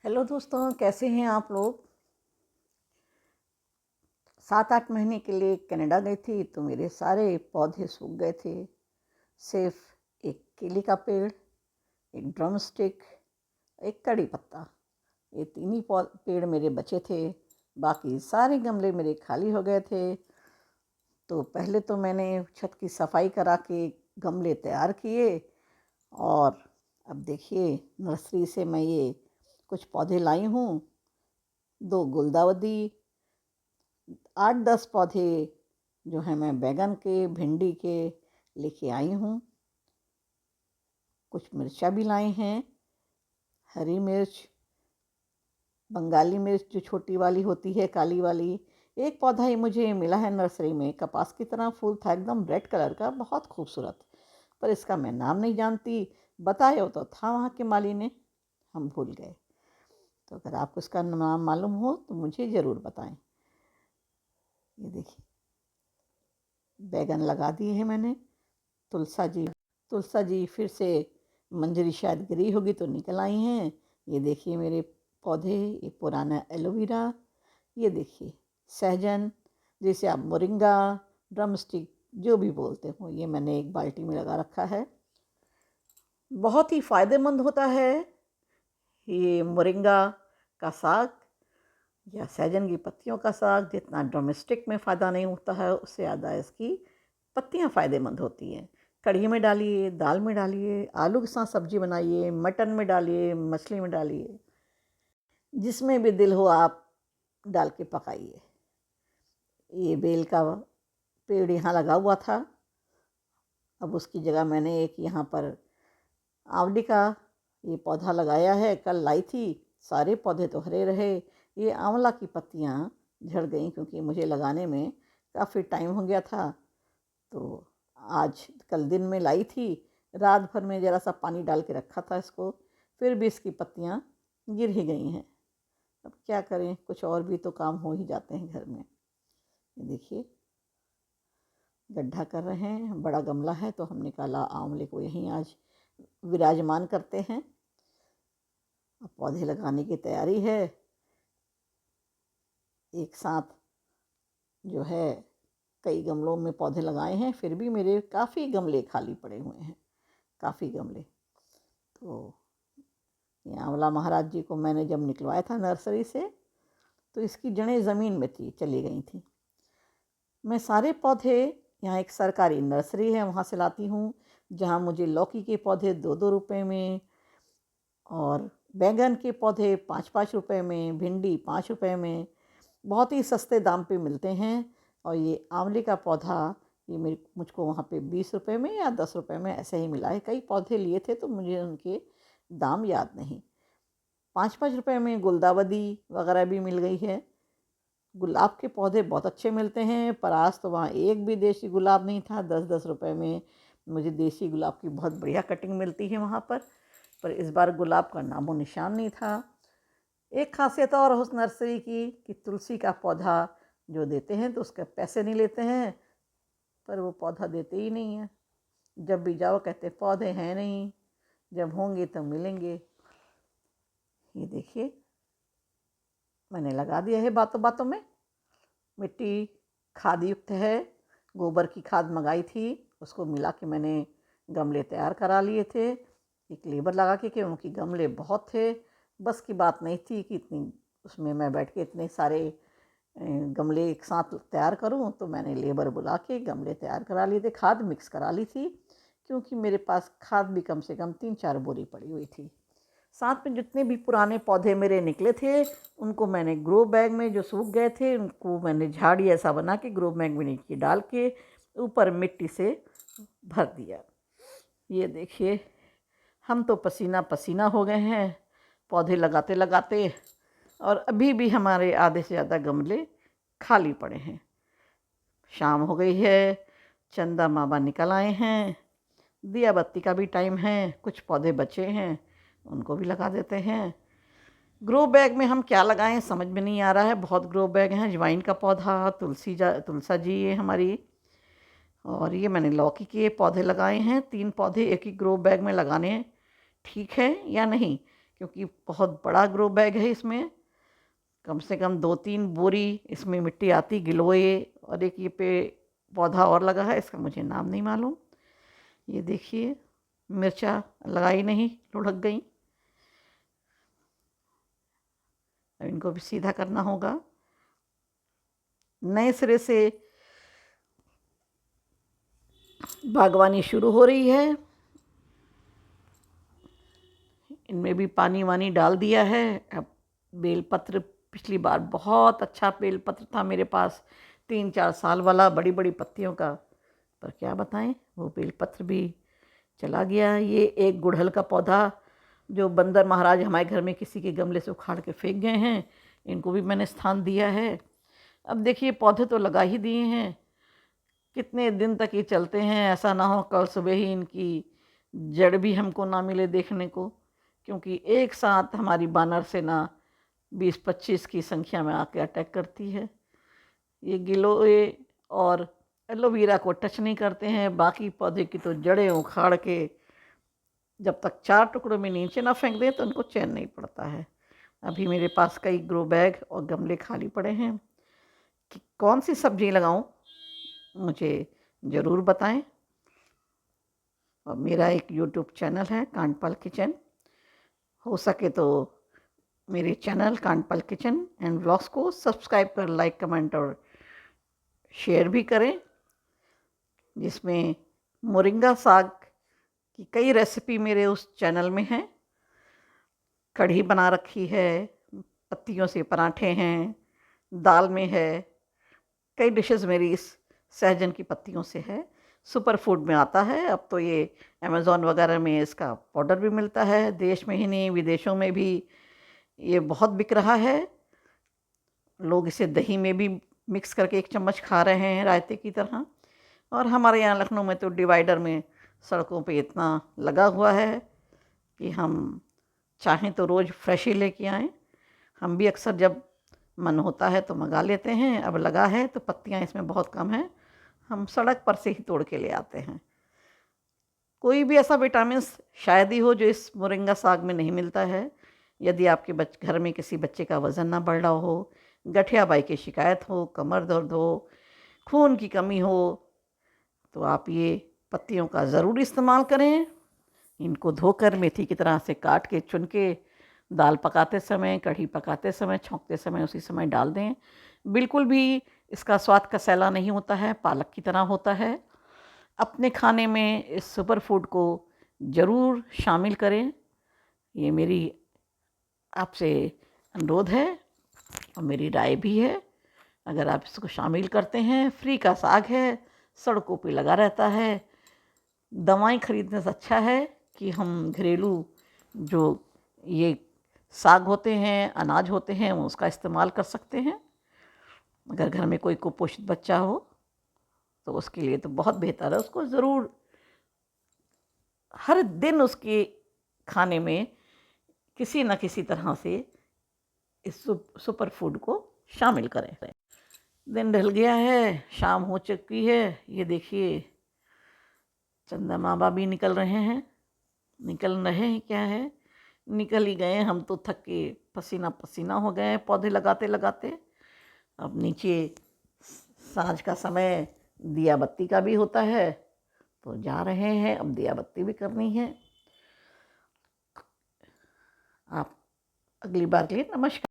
Hello दोस्तों, कैसे हैं आप लोग। 7-8 महीने के लिए कनाडा गई थी तो मेरे सारे पौधे सूख गए थे। सिर्फ एक केले का पेड़, एक ड्रम स्टिक, एक कड़ी पत्ता, ये तीन ही पेड़ मेरे बचे थे। बाकी सारे गमले मेरे खाली हो गए थे। तो पहले तो मैंने छत की सफाई करा के गमले तैयार किए। और अब देखिए, नर्सरी से मैं ये कुछ पौधे लाई हूँ। 2 गुलदाउदी, 8-10 पौधे जो हैं मैं बैगन के, भिंडी के लेके आई हूँ। कुछ मिर्चा भी लाई हैं, हरी मिर्च, बंगाली मिर्च जो छोटी वाली होती है, काली वाली। एक पौधा ही मुझे मिला है नर्सरी में, कपास की तरह फूल था, एकदम रेड कलर का, बहुत खूबसूरत। पर इसका मैं नाम नहीं जानती। बताया तो था वहाँ के माली ने, हम भूल गए। तो अगर आपको इसका नाम मालूम हो तो मुझे ज़रूर बताएं। ये देखिए, बैगन लगा दिए हैं मैंने। तुलसा जी फिर से मंजरी शायद गिरी होगी तो निकल आई हैं। ये देखिए मेरे पौधे, ये पुराना एलोवेरा, ये देखिए सहजन, जिसे आप मोरिंगा, ड्रम स्टिक जो भी बोलते हो, ये मैंने एक बाल्टी में लगा रखा है। बहुत ही फ़ायदेमंद होता है ये मोरिंगा का साग या सहजन की पत्तियों का साग। जितना डोमेस्टिक में फ़ायदा नहीं होता है, उससे ज़्यादा इसकी पत्तियां फ़ायदेमंद होती हैं। कढ़ी में डालिए, दाल में डालिए, आलू के साथ सब्जी बनाइए, मटन में डालिए, मछली में डालिए, जिसमें भी दिल हो आप डाल के पकाइए। ये बेल का पेड़ यहाँ लगा हुआ था, अब उसकी जगह मैंने एक यहाँ पर आंवली का ये पौधा लगाया है। कल लाई थी, सारे पौधे तो हरे रहे। ये आंवला की पत्तियाँ झड़ गई क्योंकि मुझे लगाने में काफ़ी टाइम हो गया था। तो आज कल दिन में लाई थी, रात भर में ज़रा सा पानी डाल के रखा था इसको, फिर भी इसकी पत्तियाँ गिर ही गई हैं। अब क्या करें, कुछ और भी तो काम हो ही जाते हैं घर में। ये देखिए, गड्ढा कर रहे हैं, बड़ा गमला है तो हमने कहा आंवले को यहीं आज विराजमान करते हैं। अब पौधे लगाने की तैयारी है। एक साथ जो है कई गमलों में पौधे लगाए हैं, फिर भी मेरे काफ़ी गमले खाली पड़े हुए हैं, काफ़ी गमले। तो ये आंवला महाराज जी को मैंने जब निकलवाया था नर्सरी से तो इसकी जड़ें ज़मीन में थी, चली गई थी। मैं सारे पौधे, यहाँ एक सरकारी नर्सरी है वहाँ से लाती हूँ, जहाँ मुझे लौकी के पौधे 2-2 रुपये में, और बैंगन के पौधे 5-5 रुपये में, भिंडी 5 रुपये में, बहुत ही सस्ते दाम पे मिलते हैं। और ये आंवले का पौधा ये मुझको वहाँ पे 20 रुपये में या 10 रुपये में ऐसे ही मिला है। कई पौधे लिए थे तो मुझे उनके दाम याद नहीं। 5-5 रुपये में गुलदावदी वगैरह भी मिल गई है। गुलाब के पौधे बहुत अच्छे मिलते हैं, पर आज तो वहाँ एक भी देसी गुलाब नहीं था। 10-10 रुपये में मुझे देसी गुलाब की बहुत बढ़िया कटिंग मिलती है वहाँ पर इस बार गुलाब का नामो निशान नहीं था। एक खासियत और उस नर्सरी की कि तुलसी का पौधा जो देते हैं तो उसके पैसे नहीं लेते हैं, पर वो पौधा देते ही नहीं है। जब भी जाओ कहते पौधे हैं नहीं, जब होंगे तो मिलेंगे। ये देखिए, मैंने लगा दिया है बातों बातों में। मिट्टी खाद युक्त है, गोबर की खाद मंगाई थी, उसको मिला के मैंने गमले तैयार करा लिए थे। एक लेबर लगा के, क्योंकि गमले बहुत थे, बस की बात नहीं थी कि इतनी उसमें मैं बैठ के इतने सारे गमले एक साथ तैयार करूं। तो मैंने लेबर बुला के गमले तैयार करा लिए थे, खाद मिक्स करा ली थी, क्योंकि मेरे पास खाद भी कम से कम 3-4 बोरी पड़ी हुई थी। साथ में जितने भी पुराने पौधे मेरे निकले थे उनको मैंने ग्रो बैग में, जो सूख गए थे उनको मैंने झाड़ी ऐसा बना के ग्रो बैग में नीचे डाल के ऊपर मिट्टी से भर दिया। ये देखिए, हम तो पसीना पसीना हो गए हैं पौधे लगाते लगाते, और अभी भी हमारे आधे से ज़्यादा गमले खाली पड़े हैं। शाम हो गई है, चंदा मामा निकल आए हैं, दिया बत्ती का भी टाइम है, कुछ पौधे बचे हैं उनको भी लगा देते हैं। ग्रो बैग में हम क्या लगाएं समझ में नहीं आ रहा है। बहुत ग्रो बैग हैं, अजवाइन का पौधा, तुलसा जी ये हमारी, और ये मैंने लौकी के पौधे लगाए हैं। 3 पौधे एक ही ग्रो बैग में लगाने ठीक है या नहीं, क्योंकि बहुत बड़ा ग्रो बैग है, इसमें कम से कम 2-3 बोरी इसमें मिट्टी आती, गिलोय। और एक ये पे पौधा और लगा है, इसका मुझे नाम नहीं मालूम। ये देखिए मिर्चा लगाई नहीं, लुढ़क गई। अब इनको भी सीधा करना होगा, नए सिरे से बागवानी शुरू हो रही है। इनमें भी पानी वानी डाल दिया है। अब बेलपत्र, पिछली बार बहुत अच्छा बेलपत्र था मेरे पास, 3-4 साल वाला, बड़ी बड़ी पत्तियों का, पर क्या बताएं वो बेलपत्र भी चला गया। ये एक गुड़हल का पौधा जो बंदर महाराज हमारे घर में किसी के गमले से उखाड़ के फेंक गए हैं, इनको भी मैंने स्थान दिया है। अब देखिए पौधे तो लगा ही दिए हैं, कितने दिन तक ये चलते हैं, ऐसा ना हो कल सुबह ही इनकी जड़ भी हमको ना मिले देखने को। क्योंकि एक साथ हमारी बानर सेना 20-25 की संख्या में आके अटैक करती है। ये गिलोय और एलोवेरा को टच नहीं करते हैं, बाकी पौधे की तो जड़ें उखाड़ के जब तक 4 टुकड़ों में नीचे ना फेंक दें तो उनको चैन नहीं पड़ता है। अभी मेरे पास कई ग्रो बैग और गमले खाली पड़े हैं कि कौन सी सब्जी लगाऊं, मुझे ज़रूर बताएं। और मेरा एक यूट्यूब चैनल है कांटपाल किचन, हो सके तो मेरे चैनल कांटपाल किचन एंड व्लॉग्स को सब्सक्राइब कर, लाइक, कमेंट और शेयर भी करें, जिसमें मोरिंगा साग की कई रेसिपी मेरे उस चैनल में हैं। कढ़ी बना रखी है, पत्तियों से पराठे हैं, दाल में है, कई डिशेस मेरी इस सहजन की पत्तियों से है। सुपर फूड में आता है। अब तो ये अमेज़ॉन वगैरह में इसका पाउडर भी मिलता है, देश में ही नहीं विदेशों में भी ये बहुत बिक रहा है। लोग इसे दही में भी मिक्स करके 1 चम्मच खा रहे हैं रायते की तरह। और हमारे यहाँ लखनऊ में तो डिवाइडर में सड़कों पे इतना लगा हुआ है कि हम चाहें तो रोज़ फ्रेश ही लेके आएँ। हम भी अक्सर जब मन होता है तो मंगा लेते हैं। अब लगा है तो पत्तियाँ इसमें बहुत कम हैं, हम सड़क पर से ही तोड़ के ले आते हैं। कोई भी ऐसा विटामिन शायद ही हो जो इस मोरिंगा साग में नहीं मिलता है। यदि आपके घर में किसी बच्चे का वज़न ना बढ़ रहा हो, गठियाबाई की शिकायत हो, कमर दर्द हो, खून की कमी हो, तो आप ये पत्तियों का ज़रूर इस्तेमाल करें। इनको धोकर मेथी की तरह से काट के, चुन के, दाल पकाते समय, कढ़ी पकाते समय, छौंकते समय उसी समय डाल दें। बिल्कुल भी इसका स्वाद कसैला नहीं होता है, पालक की तरह होता है। अपने खाने में इस सुपर फूड को ज़रूर शामिल करें, ये मेरी आपसे अनुरोध है और मेरी राय भी है। अगर आप इसको शामिल करते हैं, फ्री का साग है, सड़कों पे लगा रहता है, दवाएं खरीदने से अच्छा है कि हम घरेलू जो ये साग होते हैं, अनाज होते हैं, उसका इस्तेमाल कर सकते हैं। अगर घर में कोई कुपोषित बच्चा हो तो उसके लिए तो बहुत बेहतर है। उसको ज़रूर हर दिन उसके खाने में किसी न किसी तरह से इस सुपर फूड को शामिल करें। दिन ढल गया है, शाम हो चुकी है। ये देखिए चंदा मामा भी निकल रहे हैं, निकल रहे हैं क्या है, निकल ही गए। हम तो थक के पसीना पसीना हो गए पौधे लगाते लगाते। अब नीचे सांझ का समय दिया बत्ती का भी होता है, तो जा रहे हैं, अब दिया बत्ती भी करनी है। आप अगली बार के लिए नमस्कार।